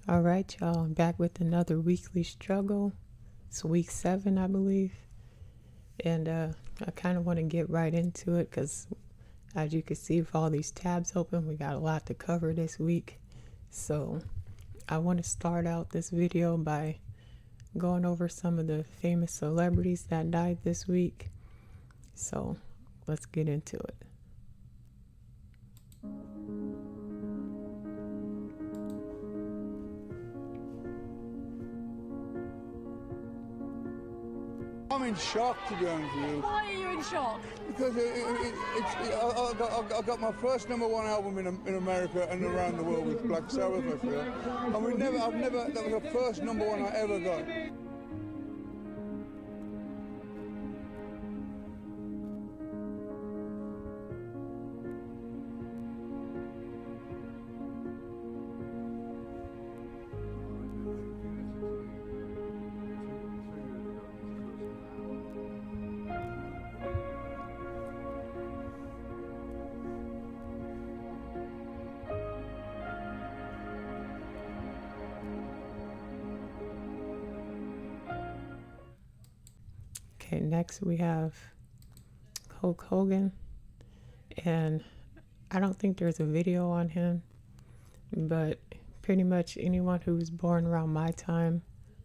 All right, y'all, I'm back with another weekly struggle. It's week 7, I believe. And I kind of want to get right into it because, as you can see, with all these tabs open, we got a lot to cover this week. So I want to start out this video by going over some of the famous celebrities that died this week. So let's get into it. I'm in shock, to be honest with you. Why are you in shock? Because I got my first #1 album in America and around the world with Black Sabbath, I feel. And that was the first #1 I ever got. Okay, next we have Hulk Hogan. And I don't think there's a video on him, but pretty much anyone who was born around my time,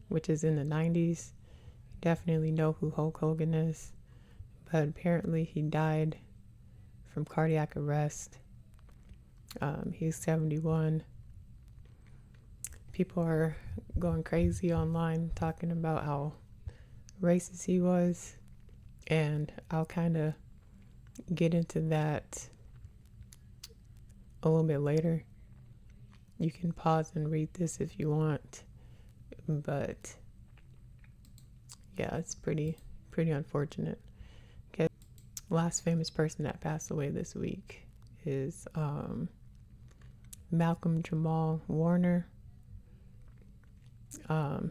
which is in the 90s, definitely know who Hulk Hogan is. But apparently he died from cardiac arrest. He's 71. People are going crazy online talking about how racist he was, and I'll kind of get into that a little bit later. You can pause and read this if you want, but yeah, it's pretty unfortunate. Okay, last famous person that passed away this week is Malcolm Jamal Warner.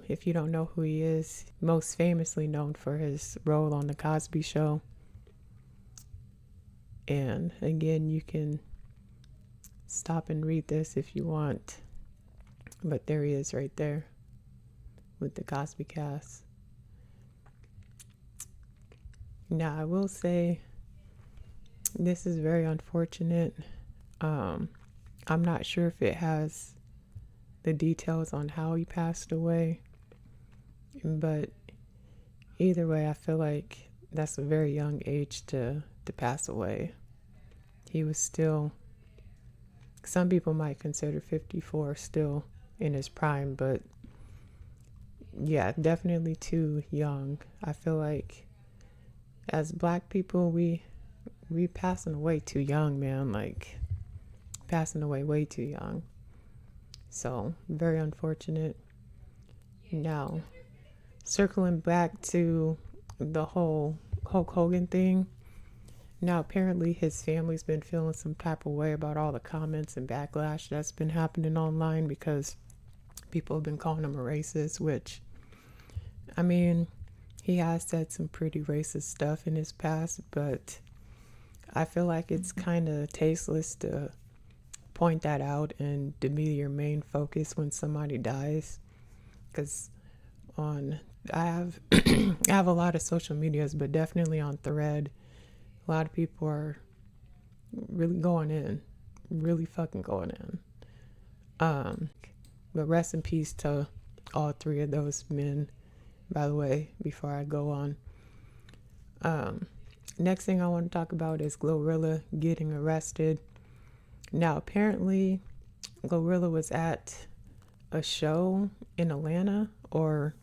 If you don't know who he is, most famously known for his role on The Cosby Show. And again, you can stop and read this if you want, but there he is right there with the Cosby Cast. Now, I will say this is very unfortunate. I'm not sure if it has the details on how he passed away, but either way, I feel like that's a very young age to pass away. He was still, some people might consider 54 still in his prime, but yeah, definitely too young. I feel like as Black people, we passing away too young, man, like passing away way too young. So very unfortunate. Now, circling back to the whole Hulk Hogan thing. Now, apparently his family's been feeling some type of way about all the comments and backlash that's been happening online because people have been calling him a racist, which, I mean, he has said some pretty racist stuff in his past, but I feel like it's kind of tasteless to point that out and to be your main focus when somebody dies. Because I have I have a lot of social medias, but definitely on Thread, a lot of people are really going in, really fucking going in. But rest in peace to all 3 of those men, by the way, before I go on. Next thing I want to talk about is Glorilla getting arrested. Now, apparently, Glorilla was at a show in Atlanta, or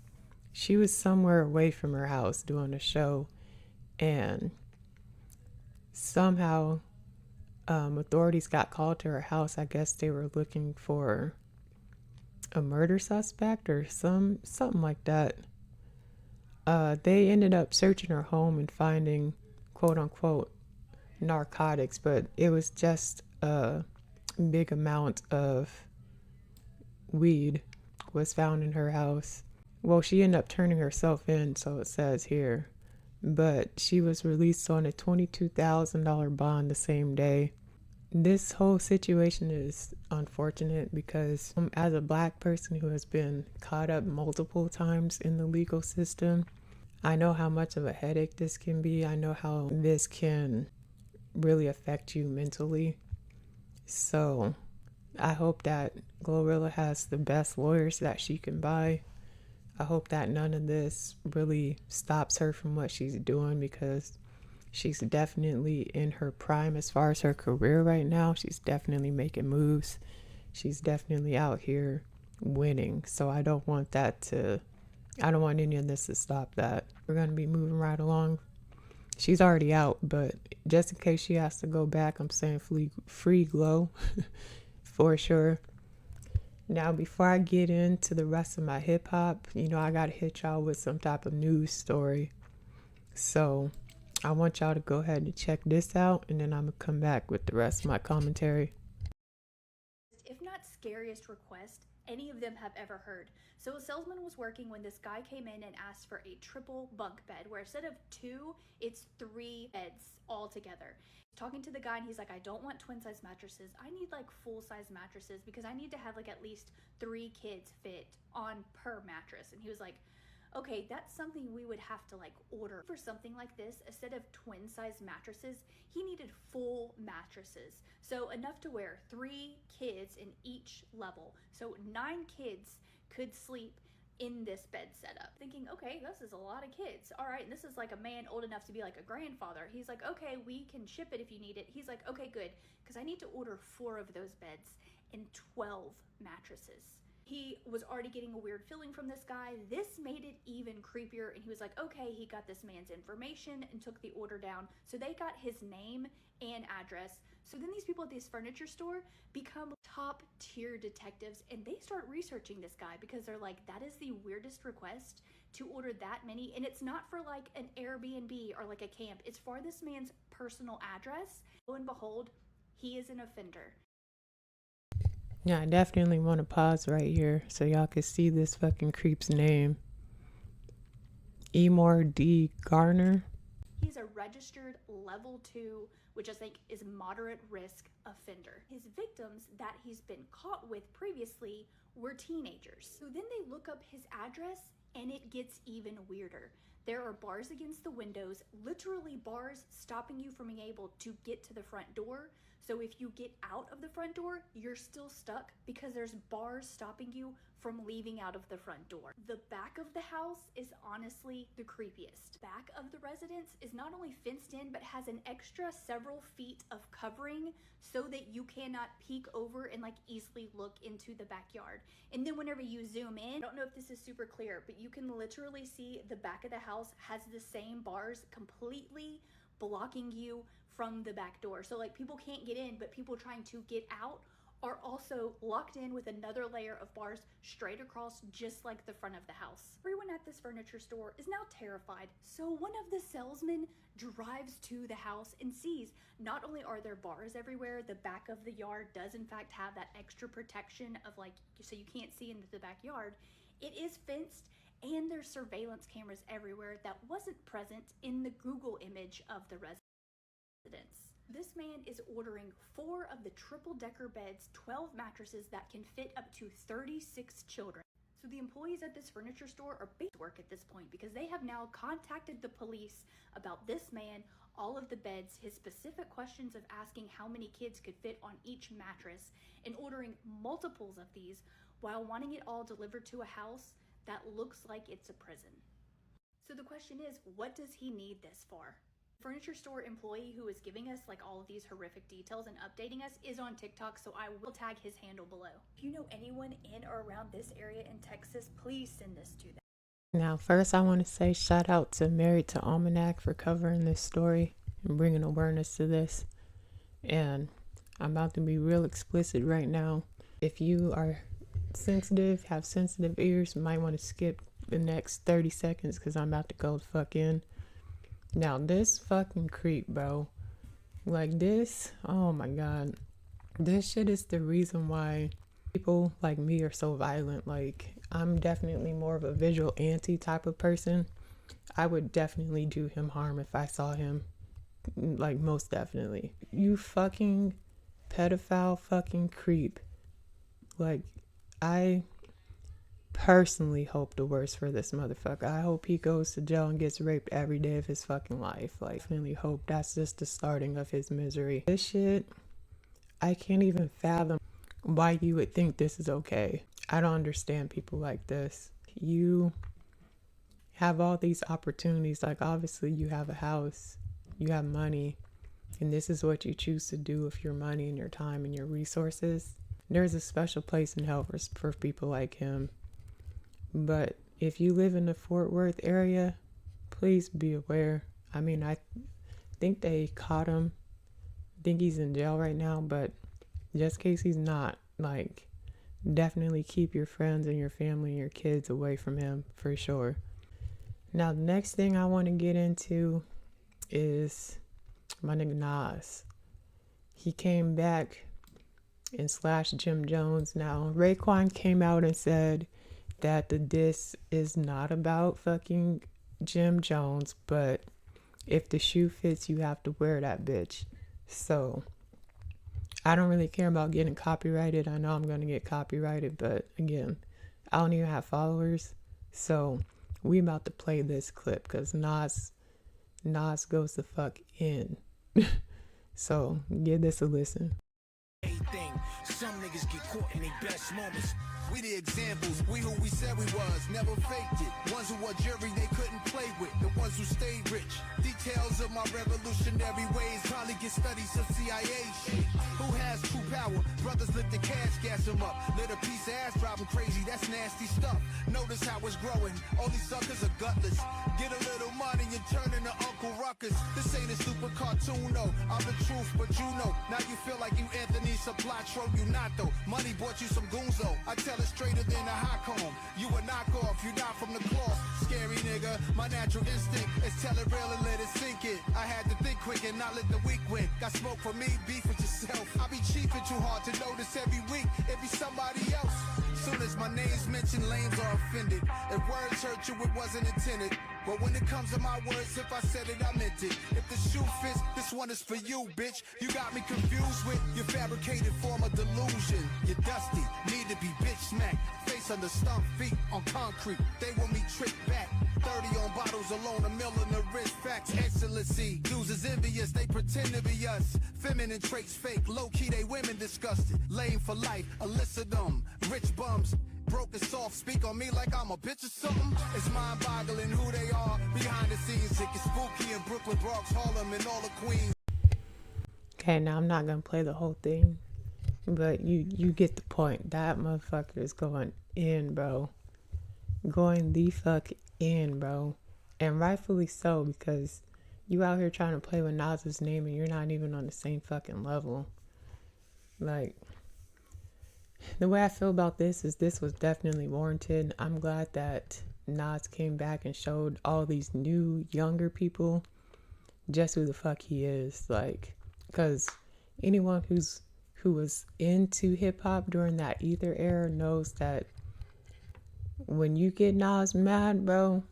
she was somewhere away from her house doing a show, and somehow authorities got called to her house. I guess they were looking for a murder suspect or something like that. They ended up searching her home and finding quote unquote narcotics, but it was just a big amount of weed was found in her house. Well, she ended up turning herself in, so it says here, but she was released on a $22,000 bond the same day. This whole situation is unfortunate because as a black person who has been caught up multiple times in the legal system, I know how much of a headache this can be. I know how this can really affect you mentally. So I hope that Glorilla has the best lawyers that she can buy. I hope that none of this really stops her from what she's doing, because she's definitely in her prime as far as her career right now. She's definitely making moves. She's definitely out here winning. So I don't want any of this to stop that. We're going to be moving right along. She's already out, but just in case she has to go back, I'm saying free Glow for sure. Now, before I get into the rest of my hip hop, I got to hit y'all with some type of news story. So I want y'all to go ahead and check this out, and then I'm going to come back with the rest of my commentary. If not scariest request any of them have ever heard. So a salesman was working when this guy came in and asked for a triple bunk bed, where instead of 2, it's 3 beds all together. Talking to the guy, and he's like, I don't want twin size mattresses. I need like full size mattresses because I need to have like at least 3 kids fit on per mattress. And he was like, okay, that's something we would have to like order. For something like this, instead of twin size mattresses, he needed full mattresses. So enough to where 3 kids in each level. So 9 kids could sleep in this bed setup. Thinking, okay, this is a lot of kids. All right, and this is like a man old enough to be like a grandfather. He's like, okay, we can ship it if you need it. He's like, okay, good, because I need to order 4 of those beds and 12 mattresses. He was already getting a weird feeling from this guy. This made it even creepier, and he was like, okay, he got this man's information and took the order down. So they got his name and address. So then these people at this furniture store become top tier detectives, and they start researching this guy because they're like, that is the weirdest request to order that many. And it's not for like an Airbnb or like a camp. It's for this man's personal address. Lo and behold, he is an offender. Yeah, I definitely want to pause right here so y'all can see this fucking creep's name. Emor D. Garner. He's a registered level 2, which I think is moderate risk offender. His victims that he's been caught with previously were teenagers. So then they look up his address, and it gets even weirder. There are bars against the windows, literally bars stopping you from being able to get to the front door. So if you get out of the front door, you're still stuck because there's bars stopping you from leaving out of the front door. The back of the house is honestly the creepiest. Back of the residence is not only fenced in, but has an extra several feet of covering so that you cannot peek over and like easily look into the backyard. And then whenever you zoom in, I don't know if this is super clear, but you can literally see the back of the house has the same bars completely blocking you from the back door. So like people can't get in, but people trying to get out are also locked in with another layer of bars straight across, just like the front of the house. Everyone at this furniture store is now terrified. So one of the salesmen drives to the house and sees not only are there bars everywhere, the back of the yard does in fact have that extra protection of like, so you can't see into the backyard. It is fenced, and there's surveillance cameras everywhere that wasn't present in the Google image of the residence. This man is ordering 4 of the triple-decker beds, 12 mattresses that can fit up to 36 children. So the employees at this furniture store are based work at this point because they have now contacted the police about this man, all of the beds, his specific questions of asking how many kids could fit on each mattress, and ordering multiples of these while wanting it all delivered to a house that looks like it's a prison. So the question is, what does he need this for? Furniture store employee who is giving us like all of these horrific details and updating us is on TikTok, so I will tag his handle below. If you know anyone in or around this area in Texas, please send this to them. Now, first I want to say shout out to Married to Almanac for covering this story and bringing awareness to this. And I'm about to be real explicit right now. If you are sensitive, have sensitive ears, you might want to skip the next 30 seconds because I'm about to go the fuck in. Now, this fucking creep, bro. Like this, oh my god. This shit is the reason why people like me are so violent. Like, I'm definitely more of a visual anti type of person. I would definitely do him harm if I saw him. Like, most definitely. You fucking pedophile fucking creep. Like, I personally hope the worst for this motherfucker. I hope he goes to jail and gets raped every day of his fucking life. Like, definitely hope that's just the starting of his misery. This shit, I can't even fathom why you would think this is okay. I don't understand people like this. You have all these opportunities. Like, obviously you have a house, you have money, and this is what you choose to do with your money and your time and your resources. There's a special place in hell for people like him. But if you live in the Fort Worth area, please be aware. I mean, I think they caught him. I think he's in jail right now, but just in case he's not, like, definitely keep your friends and your family and your kids away from him for sure. Now, the next thing I want to get into is my nigga Nas. He came back and slashed Jim Jones. Now, Raekwon came out and said that the diss is not about fucking Jim Jones, but if the shoe fits, you have to wear that bitch. So, I don't really care about getting copyrighted. I know I'm going to get copyrighted, but again, I don't even have followers. So, we about to play this clip because Nas goes the fuck in. So, give this a listen. Some niggas get caught in their best moments. We the examples, we who we said we was, never faked it. Ones who were jury they couldn't play with, the ones who stayed rich. Details of my revolutionary ways probably get studies of CIA shit. Who has true power? Brothers lit the cash, gas them up. Lit a piece of ass, drive them crazy, that's nasty stuff. Notice how it's growing, all these suckers are gutless. Get a little money and turn into Uncle Ruckus. This ain't a stupid cartoon, no. I'm the truth, but you know. Now you feel like you Anthony Supplatro, you not though. Money bought you some goonzo. I tell it straighter than a hot comb. You a knockoff, you not from the cloth. Scary nigga, my natural instinct is tell it real and let it sink it. I had to think quick and not let the weak win. Got smoke for me, beef with yourself. I be cheaping too hard to notice every week. It be somebody else. Soon as my name's mentioned, lanes are offended. If words hurt you, it wasn't intended. But when it comes to my words, if I said it, I meant it. If the shoe fits, this one is for you, bitch. You got me confused with your fabricated form of delusion. You're dusty, need to be bitch smacked. Face under stump, feet on concrete. They want me tricked back. 30 on bottles alone, a mill in the wrist. Facts, excellency. Dudes is envious, they pretend to be us. Feminine traits fake, low-key they women disgusted. Lame for life, illicit them. Rich bums. Broken soft, speak on me like I'm a bitch or something. It's mind-boggling who they are. Behind the scenes, it gets spooky in Brooklyn, Bronx, Harlem, and all the Queens. Okay, now I'm not gonna play the whole thing, but you get the point. That motherfucker is going in, bro. Going the fuck in, bro. And rightfully so, because you out here trying to play with Nas's name and you're not even on the same fucking level. Like, the way I feel about this is this was definitely warranted. I'm glad that Nas came back and showed all these new, younger people just who the fuck he is. Like, because anyone who was into hip-hop during that Ether era knows that when you get Nas mad, bro,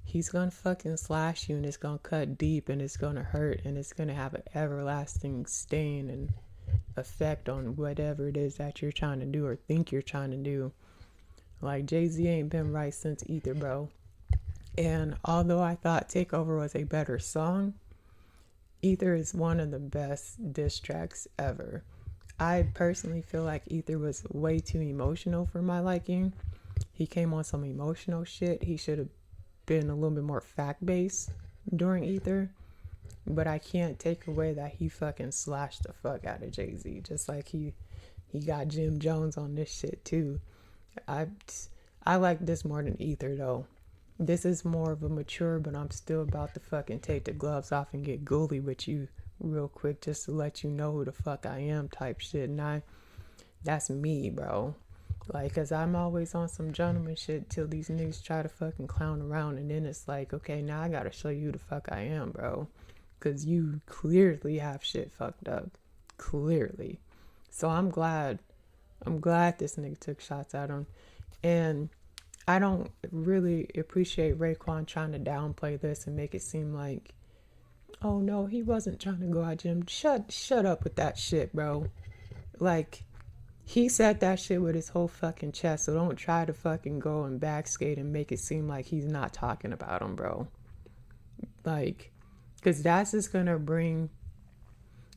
he's gonna fucking slash you and it's gonna cut deep and it's gonna hurt and it's gonna have an everlasting stain and effect on whatever it is that you're trying to do or think you're trying to do. Like, Jay-Z ain't been right since Ether, bro. And although I thought Takeover was a better song, Ether is one of the best diss tracks ever. I personally feel like Ether was way too emotional for my liking. He came on some emotional shit. He should have been a little bit more fact-based during Ether. But I can't take away that he fucking slashed the fuck out of Jay-Z. Just like he got Jim Jones on this shit too. I like this more than Ether though. This is more of a mature, but I'm still about to fucking take the gloves off and get ghouly with you real quick just to let you know who the fuck I am type shit. And that's me, bro. Like, cause I'm always on some gentleman shit till these niggas try to fucking clown around. And then it's like, okay, now I gotta show you who the fuck I am, bro. Because you clearly have shit fucked up. Clearly. So I'm glad this nigga took shots at him. And I don't really appreciate Raekwon trying to downplay this and make it seem like Oh no, he wasn't trying to go out, Jim. Shut up with that shit, bro. Like, he said that shit with his whole fucking chest, so don't try to fucking go and backskate and make it seem like he's not talking about him, bro. Like, because that's just gonna bring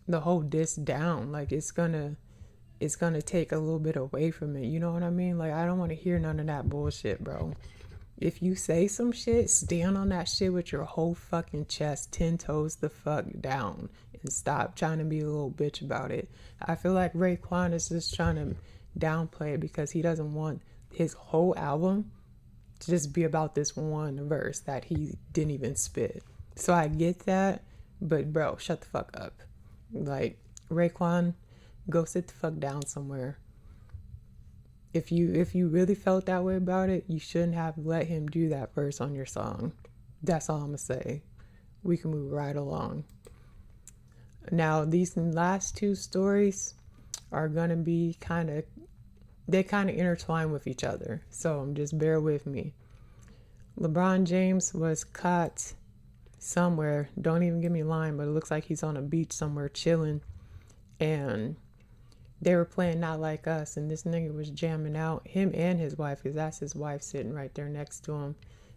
the whole diss down. Like, it's gonna take a little bit away from it. You know what I mean? Like, I don't want to hear none of that bullshit, bro. If you say some shit, stand on that shit with your whole fucking chest, 10 toes the fuck down, and stop trying to be a little bitch about it. I feel like Raekwon is just trying to downplay it because he doesn't want his whole album to just be about this one verse that he didn't even spit. So I get that, but bro, shut the fuck up. Like, Raekwon, go sit the fuck down somewhere. If you really felt that way about it, you shouldn't have let him do that verse on your song. That's all I'm gonna say. We can move right along. Now, these last two stories are gonna be they kind of intertwine with each other. So just bear with me. LeBron James was caught somewhere. Don't even get me lying, but it looks like he's on a beach somewhere chilling. And they were playing Not Like Us, and this nigga was jamming out. Him and his wife, because that's his wife sitting right there next to him.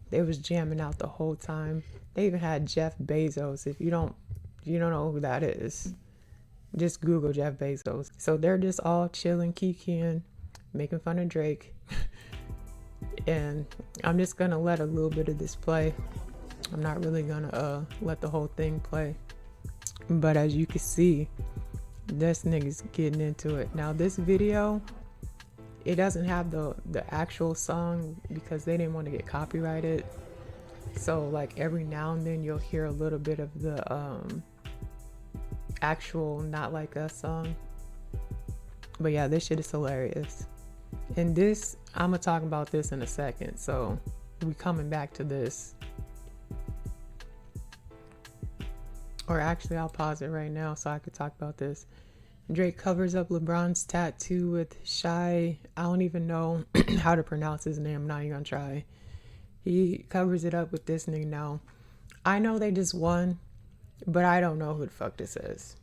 They was jamming out the whole time. They even had Jeff Bezos. If you don't know who that is, just Google Jeff Bezos. So they're just all chilling, kikiing, making fun of Drake. And I'm just gonna let a little bit of this play. I'm not really gonna let the whole thing play. But as you can see, this nigga's getting into it. Now this video, it doesn't have the actual song because they didn't want to get copyrighted. So like every now and then you'll hear a little bit of the actual Not Like Us song. But yeah, this shit is hilarious. And this, I'm gonna talk about this in a second. So we coming back to this. Or actually, I'll pause it right now so I could talk about this. Drake covers up LeBron's tattoo with Shy. I don't even know how to pronounce his name. I'm not even gonna try. He covers it up with this nigga now. I know they just won, but I don't know who the fuck this is.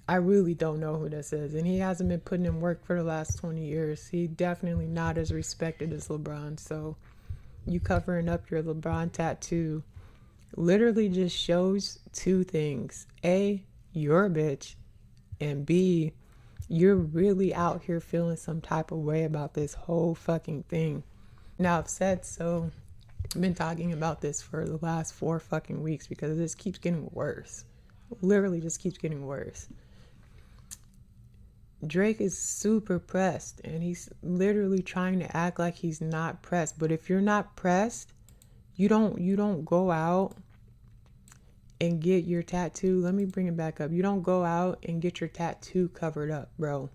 I really don't know who this is. And he hasn't been putting in work for the last 20 years. He definitely not as respected as LeBron. So you covering up your LeBron tattoo literally just shows two things. A, you're a bitch. And B, you're really out here feeling some type of way about this whole fucking thing. Now, I've said so. I've been talking about this for the last 4 fucking weeks because this keeps getting worse. Literally just keeps getting worse. Drake is super pressed and he's literally trying to act like he's not pressed. But if you're not pressed, you don't go out and get your tattoo. Let me bring it back up. You don't go out and get your tattoo covered up, bro.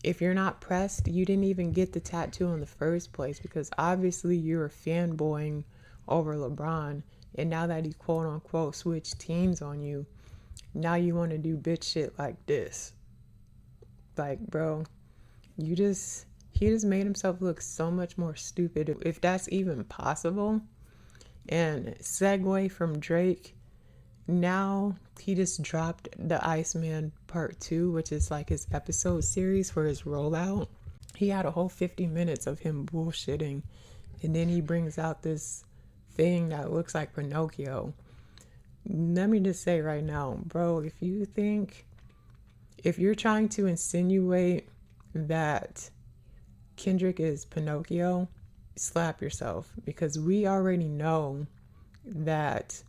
If you're not pressed, you didn't even get the tattoo in the first place because obviously you're fanboying over LeBron. And now that he quote unquote switched teams on you, now you want to do bitch shit like this. Like, bro, he just made himself look so much more stupid, if that's even possible. And segue from Drake, now he just dropped the Iceman Part 2, which is like his episode series for his rollout. He had a whole 50 minutes of him bullshitting, and then he brings out this thing that looks like Pinocchio. Let me just say right now, bro, if you're trying to insinuate that Kendrick is Pinocchio, slap yourself, because we already know that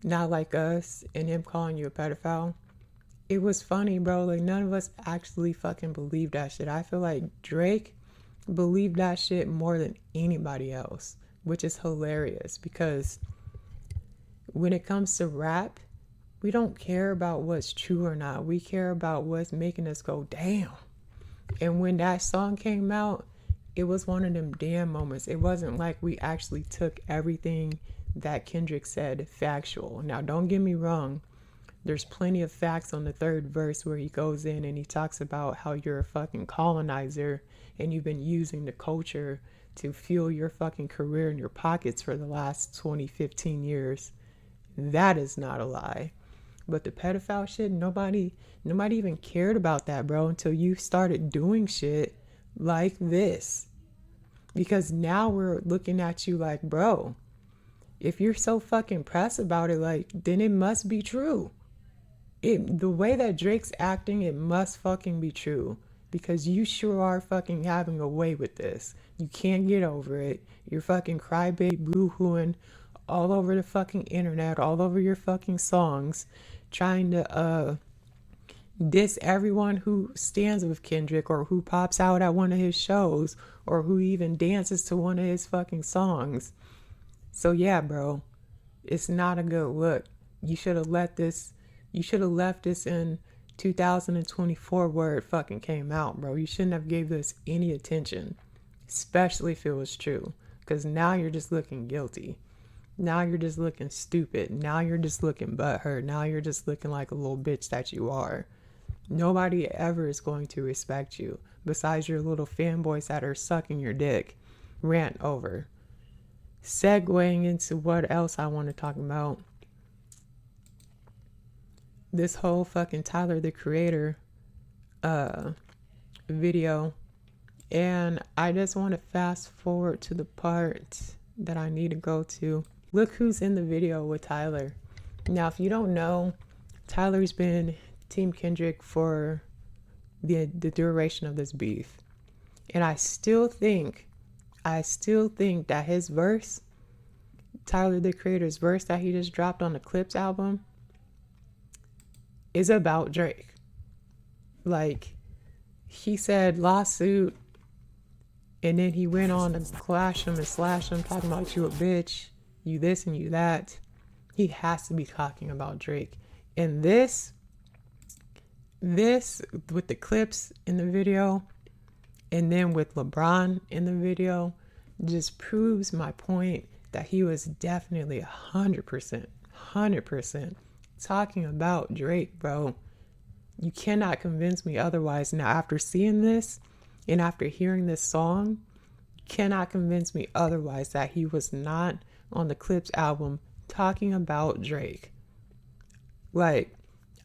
Not Like Us and him calling you a pedophile, it was funny, bro. Like, none of us actually fucking believed that shit. I feel like Drake believed that shit more than anybody else, which is hilarious because when it comes to rap, we don't care about what's true or not. We care about what's making us go, damn. And when that song came out, it was one of them damn moments. It wasn't like we actually took everything that Kendrick said factual. Now, don't get me wrong. There's plenty of facts on the third verse where he goes in and he talks about how you're a fucking colonizer and you've been using the culture to fuel your fucking career in your pockets for the last 20, 15 years. That is not a lie. But the pedophile shit, nobody even cared about that, bro, until you started doing shit like this. Because now we're looking at you like, bro, if you're so fucking pressed about it, like, then it must be true. The way that Drake's acting, it must fucking be true. Because you sure are fucking having a way with this. You can't get over it. You're fucking crybaby boo-hooing all over the fucking internet, all over your fucking songs, trying to diss everyone who stands with Kendrick or who pops out at one of his shows or who even dances to one of his fucking songs. So yeah, bro, it's not a good look. You should have left this in 2024 where it fucking came out, bro. You shouldn't have gave this any attention, especially if it was true, because now you're just looking guilty. Now you're just looking stupid. Now you're just looking butthurt. Now you're just looking like a little bitch that you are. Nobody ever is going to respect you besides your little fanboys that are sucking your dick. Rant over. Segueing into what else I want to talk about. This whole fucking Tyler the Creator video. And I just want to fast forward to the part that I need to go to. Look who's in the video with Tyler. Now, if you don't know, Tyler's been Team Kendrick for the duration of this beef. And I still think that his verse, Tyler the Creator's verse that he just dropped on the Clips album, is about Drake. Like, he said lawsuit, and then he went on to clash him and slash him, talking about you a bitch, you this and you that. He has to be talking about Drake. And this with the clips in the video, and then with LeBron in the video, just proves my point that he was definitely 100% talking about Drake, bro. You cannot convince me otherwise. Now, after seeing this and after hearing this song, you cannot convince me otherwise that he was not on the Clips album talking about Drake. Like,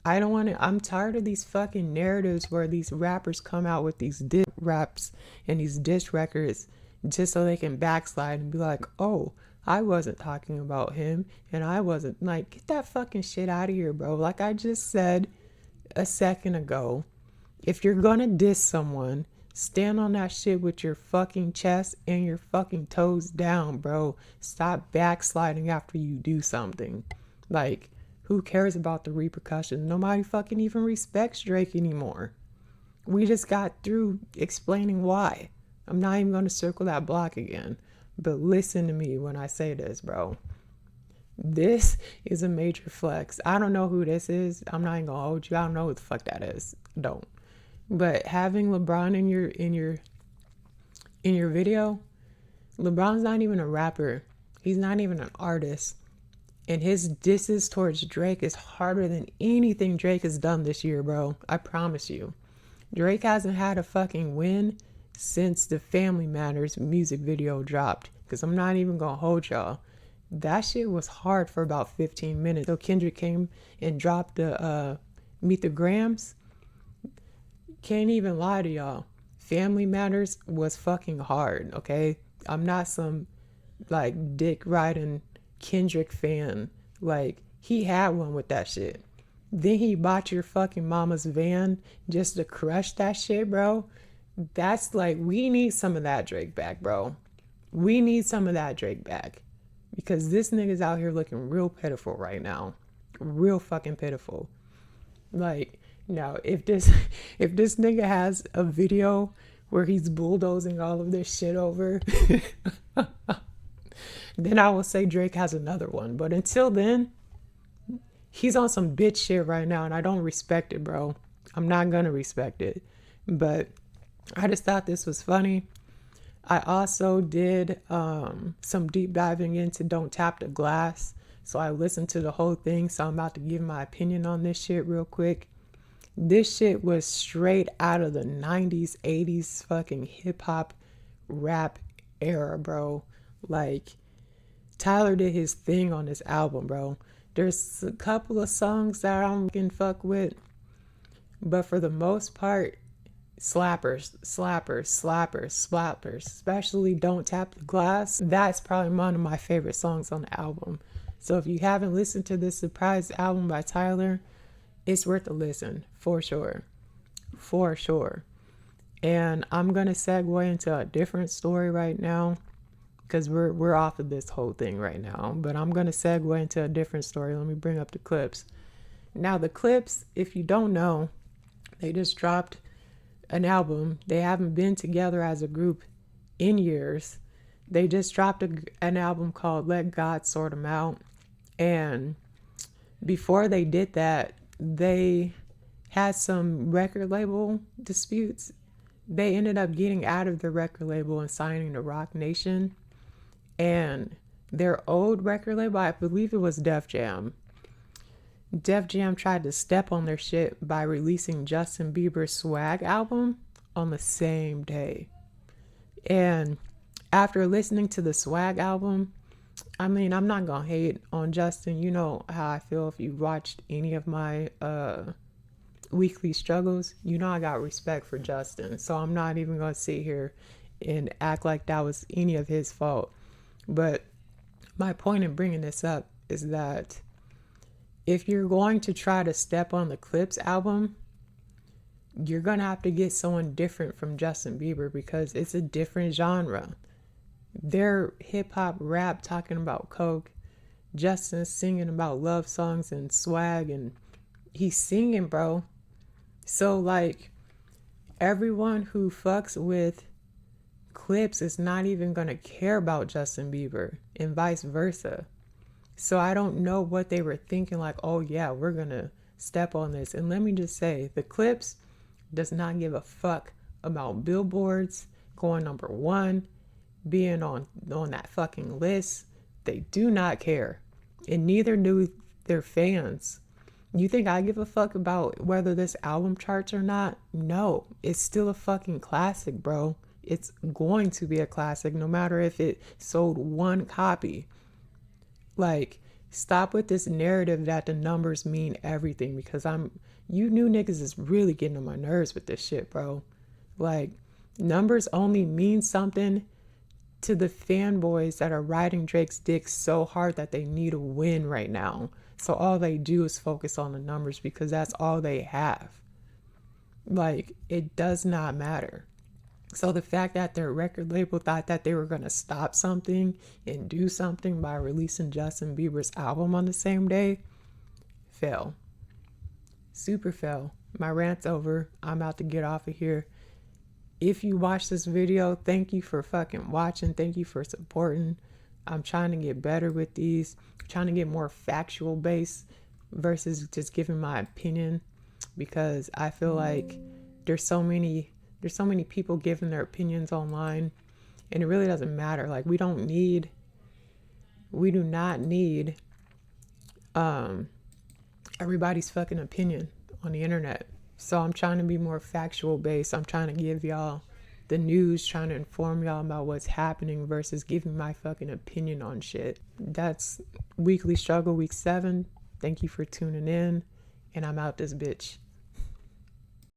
I'm tired of these fucking narratives where these rappers come out with these diss raps and these diss records just so they can backslide and be like, oh, I wasn't talking about him, and I wasn't. Like, get that fucking shit out of here, bro. Like I just said a second ago, if you're gonna diss someone, stand on that shit with your fucking chest and your fucking toes down, bro. Stop backsliding after you do something. Like, who cares about the repercussions? Nobody fucking even respects Drake anymore. We just got through explaining why. I'm not even gonna circle that block again. But listen to me when I say this, bro. This is a major flex. I don't know who this is. I'm not even gonna hold you. I don't know who the fuck that is. Don't. But having LeBron in your video, LeBron's not even a rapper. He's not even an artist. And his disses towards Drake is harder than anything Drake has done this year, bro. I promise you. Drake hasn't had a fucking win since the Family Matters music video dropped. Because I'm not even gonna hold y'all. That shit was hard for about 15 minutes. So Kendrick came and dropped the Meet the Grams. Can't even lie to y'all. Family Matters was fucking hard, okay? I'm not some, like, dick riding Kendrick fan. Like, he had one with that shit. Then he bought your fucking mama's van just to crush that shit, bro. That's like, we need some of that Drake back, bro. We need some of that Drake back. Because this nigga's out here looking real pitiful right now. Real fucking pitiful. Like, now, if this nigga has a video where he's bulldozing all of this shit over, then I will say Drake has another one. But until then, he's on some bitch shit right now, and I don't respect it, bro. I'm not gonna respect it. But I just thought this was funny. I also did some deep diving into Don't Tap the Glass. So I listened to the whole thing. So I'm about to give my opinion on this shit real quick. This shit was straight out of the 90s, 80s fucking hip hop rap era, bro. Like, Tyler did his thing on this album, bro. There's a couple of songs that I can fuck with, but for the most part, slappers, slappers, slappers, slappers. Especially Don't Tap the Glass. That's probably one of my favorite songs on the album. So if you haven't listened to this surprise album by Tyler, it's worth a listen, for sure. For sure. And I'm gonna segue into a different story right now, because we're off of this whole thing right now. But I'm gonna segue into a different story. Let me bring up the Clipse. Now the Clipse, if you don't know, they just dropped an album. They haven't been together as a group in years. They just dropped an album called Let God Sort Them Out. And before they did that, they had some record label disputes. They ended up getting out of the record label and signing to Rock Nation. And their old record label, I believe it was Def Jam. Def Jam tried to step on their shit by releasing Justin Bieber's Swag album on the same day. And after listening to the Swag album, I mean, I'm not gonna hate on Justin. You know how I feel if you watched any of my weekly struggles. You know I got respect for Justin. So I'm not even gonna sit here and act like that was any of his fault. But my point in bringing this up is that if you're going to try to step on the Clipse album, you're going to have to get someone different from Justin Bieber, because it's a different genre. They're hip hop rap talking about coke. Justin's singing about love songs and swag, and he's singing, bro. So like, everyone who fucks with Clipse is not even going to care about Justin Bieber, and vice versa. So I don't know what they were thinking, like, oh yeah, we're going to step on this. And let me just say, the Clipse does not give a fuck about billboards, going number one, being on that fucking list. They do not care. And neither do their fans. You think I give a fuck about whether this album charts or not? No, it's still a fucking classic, bro. It's going to be a classic no matter if it sold one copy. Like, stop with this narrative that the numbers mean everything, because you new niggas is really getting on my nerves with this shit, bro. Like, numbers only mean something to the fanboys that are riding Drake's dick so hard that they need a win right now. So all they do is focus on the numbers, because that's all they have. Like, it does not matter. So the fact that their record label thought that they were going to stop something and do something by releasing Justin Bieber's album on the same day, fail. Super fail. My rant's over. I'm about to get off of here. If you watch this video, thank you for fucking watching. Thank you for supporting. I'm trying to get better with these. I'm trying to get more factual based versus just giving my opinion, because I feel like there's so many people giving their opinions online, and it really doesn't matter. Like, we do not need everybody's fucking opinion on the internet. So I'm trying to be more factual based. I'm trying to give y'all the news, trying to inform y'all about what's happening versus giving my fucking opinion on shit. That's Weekly Struggle Week 7. Thank you for tuning in, and I'm out this bitch.